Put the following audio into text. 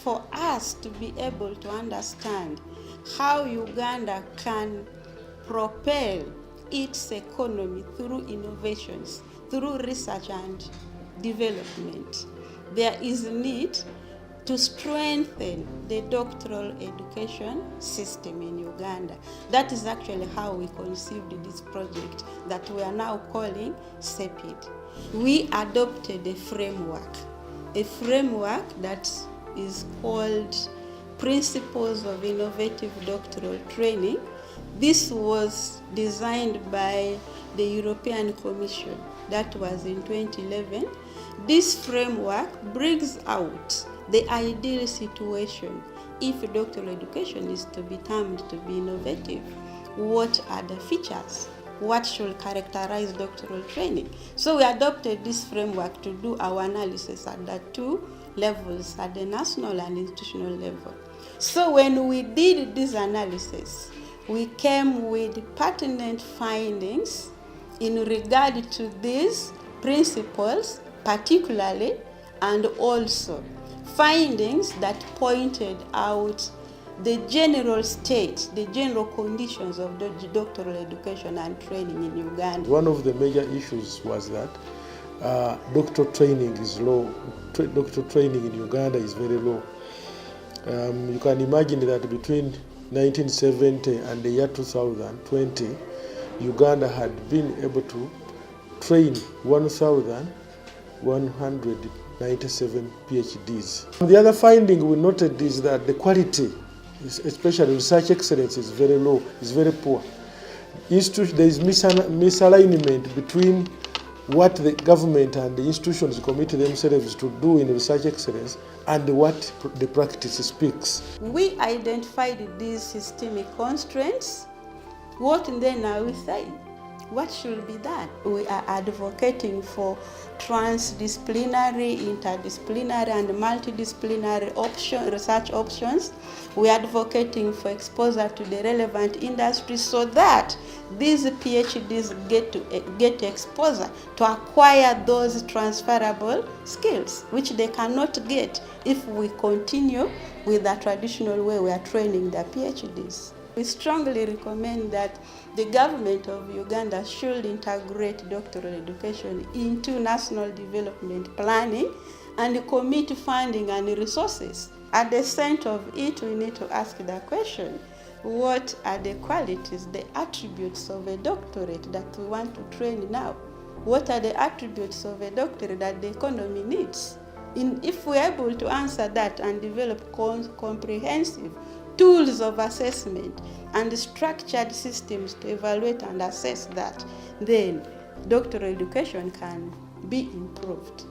for us to be able to understand how Uganda can propel its economy through innovations, through research and development. There is a need to strengthen the doctoral education system in Uganda. That is actually how we conceived this project that we are now calling CEPID. We adopted a framework that is called Principles of Innovative Doctoral Training. This was designed by the European Commission. That was in 2011. This framework brings out the ideal situation if doctoral education is to be termed to be innovative. What are the features? What should characterize doctoral training? So we adopted this framework to do our analysis at the two levels, at the national and institutional level. So when we did this analysis, we came with pertinent findings in regard to these principles particularly, and also findings that pointed out the general state, the general conditions of the doctoral education and training in Uganda. One of the major issues was that doctoral training is low. Doctoral training in Uganda is very low. You can imagine that between 1970 and the year 2020, Uganda had been able to train 1,197 PhDs. The other finding we noted is that the quality, especially research excellence, is very low, is very poor. There is misalignment between what the government and the institutions commit themselves to do in research excellence and what the practice speaks. We identified these systemic constraints. What then are we saying? What should be done? We are advocating for transdisciplinary, interdisciplinary, and multidisciplinary research options. We are advocating for exposure to the relevant industries so that these PhDs get exposure to acquire those transferable skills, which they cannot get if we continue with the traditional way we are training the PhDs. We strongly recommend that the government of Uganda should integrate doctoral education into national development planning and commit funding and resources. At the center of it, we need to ask the question, what are the qualities, the attributes of a doctorate that we want to train now? What are the attributes of a doctorate that the economy needs? If we're able to answer that and develop comprehensive tools of assessment and structured systems to evaluate and assess that, then doctoral education can be improved.